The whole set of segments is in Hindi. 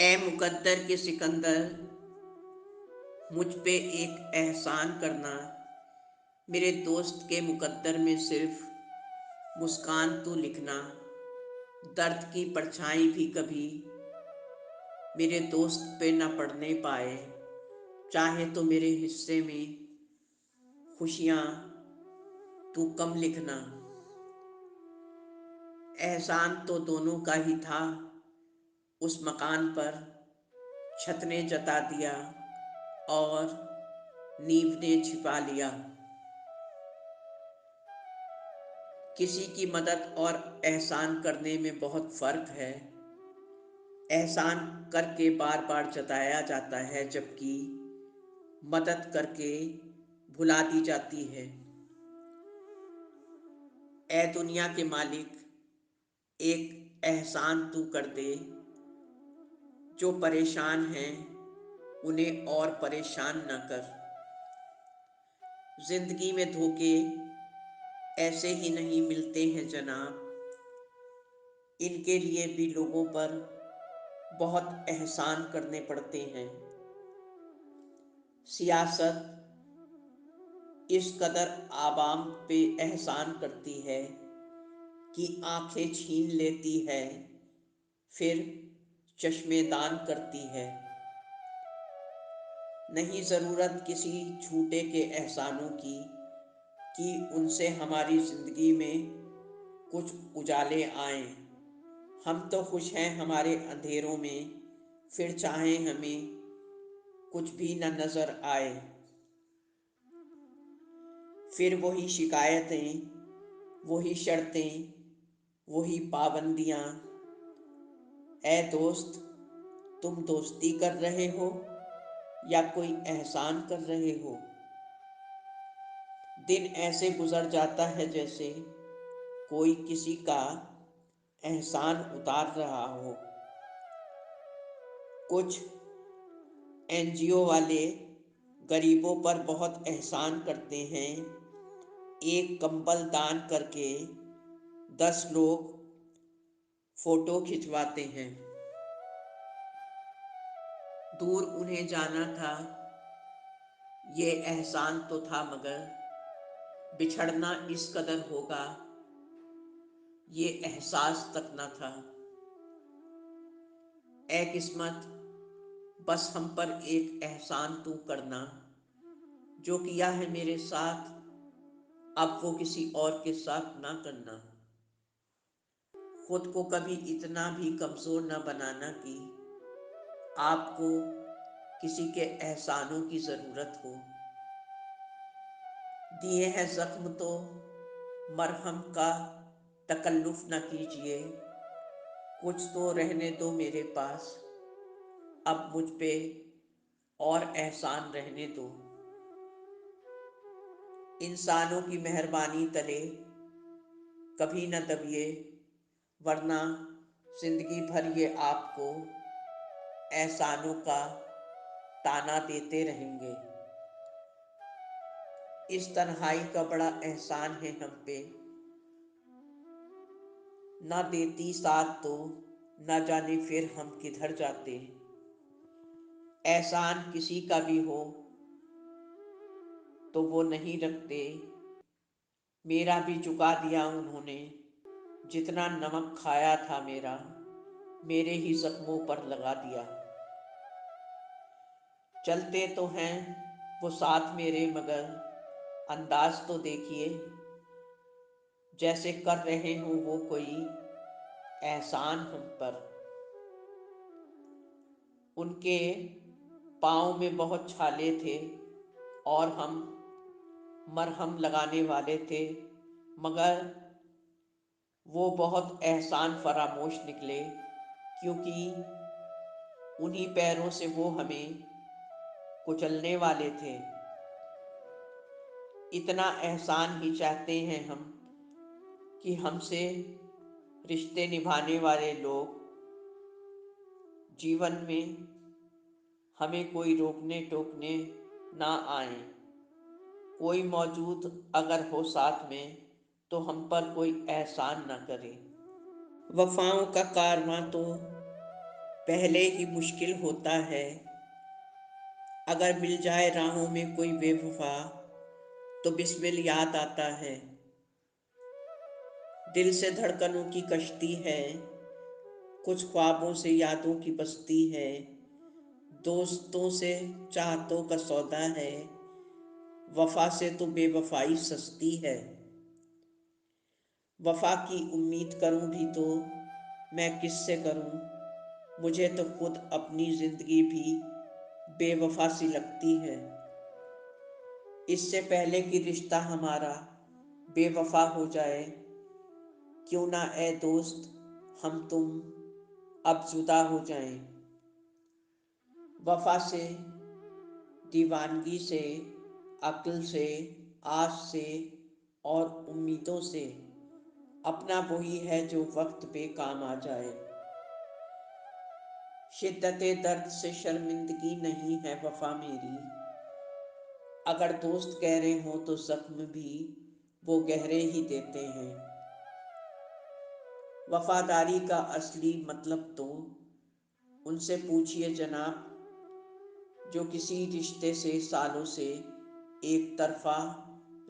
ए मुकद्दर के सिकंदर, मुझ पे एक एहसान करना। मेरे दोस्त के मुकद्दर में सिर्फ मुस्कान तू लिखना। दर्द की परछाई भी कभी मेरे दोस्त पे न पड़ने पाए। चाहे तो मेरे हिस्से में खुशियाँ तू कम लिखना। एहसान तो दोनों का ही था। उस मकान पर छत ने जता दिया और नींव ने छिपा लिया। किसी की मदद और एहसान करने में बहुत फ़र्क है। एहसान करके बार बार जताया जाता है, जबकि मदद करके भुला दी जाती है। ए दुनिया के मालिक, एक एहसान तू कर दे। जो परेशान हैं उन्हें और परेशान न कर। जिंदगी में धोखे ऐसे ही नहीं मिलते हैं जनाब। इनके लिए भी लोगों पर बहुत एहसान करने पड़ते हैं। सियासत इस कदर आवाम पे एहसान करती है कि आंखें छीन लेती है, फिर चश्मे दान करती है। नहीं ज़रूरत किसी झूठे के एहसानों की कि उनसे हमारी ज़िंदगी में कुछ उजाले आएं। हम तो खुश हैं हमारे अंधेरों में, फिर चाहें हमें कुछ भी न नज़र आए। फिर वही शिकायतें, वही शर्तें, वही पाबंदियाँ। ए दोस्त, तुम दोस्ती कर रहे हो या कोई एहसान कर रहे हो? दिन ऐसे गुजर जाता है जैसे कोई किसी का एहसान उतार रहा हो। कुछ एनजीओ वाले गरीबों पर बहुत एहसान करते हैं। एक कंबल दान करके 10 लोग फोटो खिंचवाते हैं। दूर उन्हें जाना था, ये एहसान तो था, मगर बिछड़ना इस कदर होगा ये एहसास तक न था। ए किस्मत, बस हम पर एक एहसान तू करना। जो किया है मेरे साथ, अब वो किसी और के साथ ना करना। खुद को कभी इतना भी कमज़ोर न बनाना कि आपको किसी के एहसानों की ज़रूरत हो। दिए हैं ज़ख्म तो मरहम का तकल्लुफ़ न कीजिए। कुछ तो रहने दो मेरे पास, अब मुझ पे और एहसान रहने दो। इंसानों की मेहरबानी तले कभी न दबिए, वरना जिंदगी भर ये आपको एहसानों का ताना देते रहेंगे। इस तन्हाई का बड़ा एहसान है हम पे। ना देती साथ तो ना जाने फिर हम किधर जाते। एहसान किसी का भी हो तो वो नहीं रखते। मेरा भी चुका दिया उन्होंने। जितना नमक खाया था मेरा, मेरे ही जख्मों पर लगा दिया। चलते तो हैं वो साथ मेरे, मगर अंदाज तो देखिए, जैसे कर रहे हो वो कोई एहसान हम पर। उनके पाँव में बहुत छाले थे और हम मरहम लगाने वाले थे, मगर वो बहुत एहसान फरामोश निकले, क्योंकि उन्हीं पैरों से वो हमें कुचलने वाले थे। इतना एहसान ही चाहते हैं हम कि हमसे रिश्ते निभाने वाले लोग जीवन में हमें कोई रोकने टोकने ना आए। कोई मौजूद अगर हो साथ में तो हम पर कोई एहसान ना करे। वफाओं का कारवां तो पहले ही मुश्किल होता है। अगर मिल जाए राहों में कोई बेवफा तो बिस्मिल याद आता है। दिल से धड़कनों की कश्ती है, कुछ ख्वाबों से यादों की बस्ती है। दोस्तों से चाहतों का सौदा है, वफा से तो बेवफाई सस्ती है। वफा की उम्मीद करूं भी तो मैं किससे करूं, मुझे तो खुद अपनी जिंदगी भी बेवफा सी लगती है। इससे पहले कि रिश्ता हमारा बेवफा हो जाए, क्यों ना ए दोस्त हम तुम अब जुदा हो जाएं। वफा से, दीवानगी से, अक्ल से, आस से और उम्मीदों से अपना वही है जो वक्त पे काम आ जाए। शिद्दते दर्द से शर्मिंदगी नहीं है वफा मेरी। अगर दोस्त गहरे हों तो जख्म भी वो गहरे ही देते हैं। वफादारी का असली मतलब तो उनसे पूछिए जनाब, जो किसी रिश्ते से सालों से एक तरफा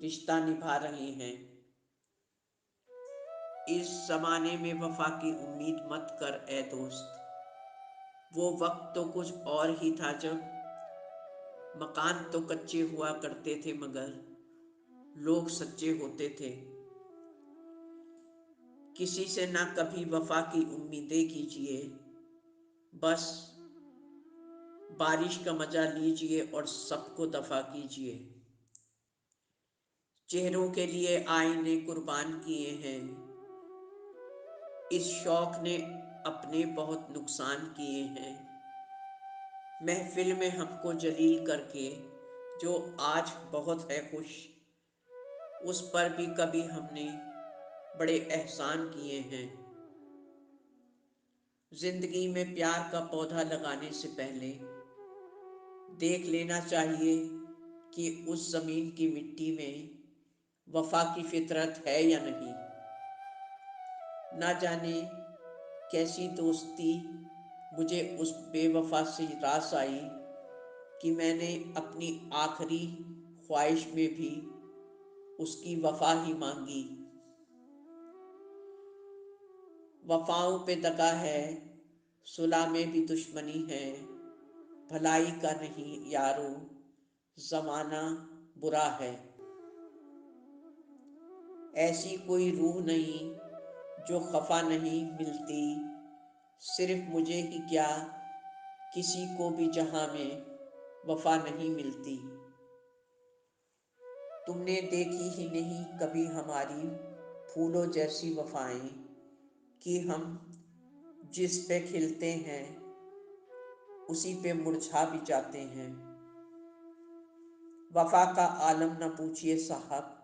रिश्ता निभा रहे हैं। इस जमाने में वफा की उम्मीद मत कर ए दोस्त। वो वक्त तो कुछ और ही था जब मकान तो कच्चे हुआ करते थे मगर लोग सच्चे होते थे। किसी से ना कभी वफा की उम्मीदें कीजिए, बस बारिश का मजा लीजिए और सबको दफा कीजिए। चेहरों के लिए आईने कुर्बान किए हैं, इस शौक ने अपने बहुत नुकसान किए हैं। महफिल में हमको जलील करके जो आज बहुत है खुश, उस पर भी कभी हमने बड़े एहसान किए हैं। जिंदगी में प्यार का पौधा लगाने से पहले देख लेना चाहिए कि उस जमीन की मिट्टी में वफा की फितरत है या नहीं। ना जाने कैसी दोस्ती मुझे उस बेवफा से रास आई कि मैंने अपनी आखिरी ख्वाहिश में भी उसकी वफा ही मांगी। वफाओं पे दगा है, सुलह में भी दुश्मनी है। भलाई का नहीं यारो, जमाना बुरा है। ऐसी कोई रूह नहीं जो खफा नहीं मिलती, सिर्फ मुझे ही क्या किसी को भी जहां में वफा नहीं मिलती। तुमने देखी ही नहीं कभी हमारी फूलों जैसी वफाएं, कि हम जिस पे खिलते हैं उसी पे मुरझा भी जाते हैं। वफा का आलम न पूछिए साहब,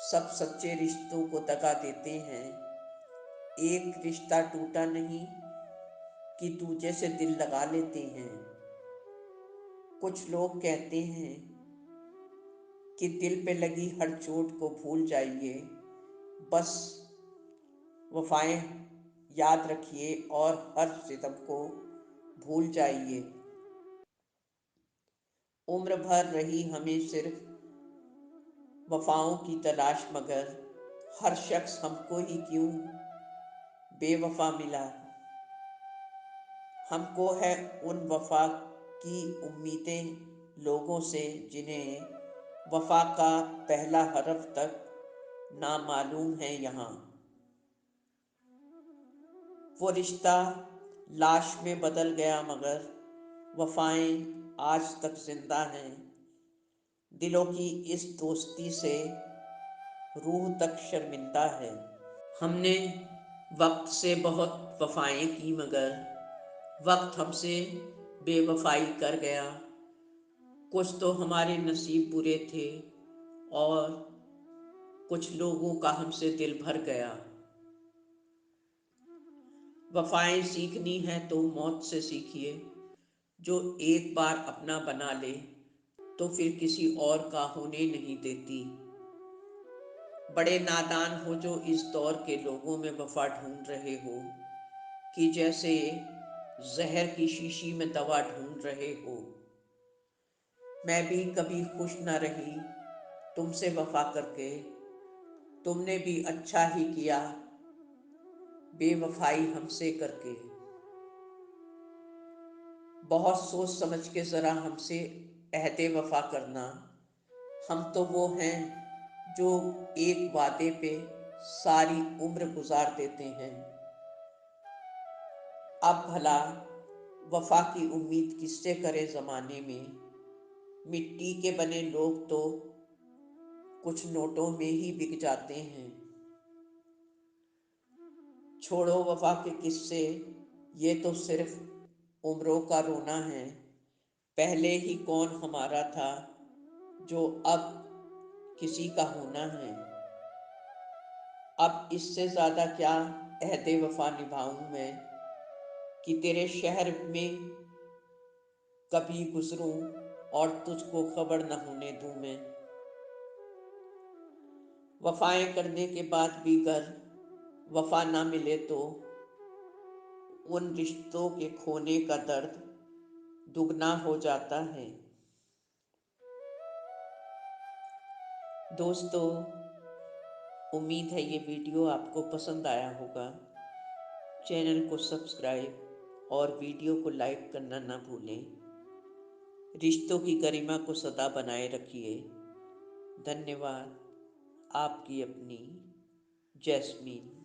सब सच्चे रिश्तों को दगा देते हैं। एक रिश्ता टूटा नहीं कि दूजे से दिल लगा लेते हैं। कुछ लोग कहते हैं कि दिल पे लगी हर चोट को भूल जाइए, बस वफाएं याद रखिए और हर सितम को भूल जाइए। उम्र भर रही हमें सिर्फ वफाओं की तलाश, मगर हर शख्स हमको ही क्यों बेवफा मिला। हमको है उन वफा की उम्मीदें लोगों से जिन्हें वफा का पहला हरफ तक नामालूम है यहाँ। वो रिश्ता लाश में बदल गया मगर वफाएं आज तक जिंदा हैं। दिलों की इस दोस्ती से रूह तक शर्मिंदा है। हमने वक्त से बहुत वफाएं की मगर वक्त हमसे बेवफाई कर गया। कुछ तो हमारे नसीब बुरे थे और कुछ लोगों का हमसे दिल भर गया। वफाएं सीखनी है तो मौत से सीखिए, जो एक बार अपना बना ले तो फिर किसी और का होने नहीं देती। बड़े नादान हो जो इस दौर के लोगों में वफा ढूंढ रहे हो, कि जैसे जहर की शीशी में दवा ढूंढ रहे हो। मैं भी कभी खुश न रही तुमसे वफा करके, तुमने भी अच्छा ही किया बेवफाई हमसे करके। बहुत सोच समझ के ज़रा हमसे अहदे वफा करना। हम तो वो हैं जो एक वादे पे सारी उम्र गुजार देते हैं। अब भला वफा की उम्मीद किससे करे ज़माने में। मिट्टी के बने लोग तो कुछ नोटों में ही बिक जाते हैं। छोड़ो वफा के किस्से, ये तो सिर्फ उम्रों का रोना है। पहले ही कौन हमारा था जो अब किसी का होना है। अब इससे ज़्यादा क्या अहदे वफा निभाऊं मैं, कि तेरे शहर में कभी गुजरूं और तुझको खबर न होने दूं मैं। वफाएं करने के बाद भी अगर वफा ना मिले तो उन रिश्तों के खोने का दर्द दुगना हो जाता है। दोस्तों, उम्मीद है ये वीडियो आपको पसंद आया होगा। चैनल को सब्सक्राइब और वीडियो को लाइक करना ना भूलें। रिश्तों की गरिमा को सदा बनाए रखिए। धन्यवाद। आपकी अपनी जैस्मीन।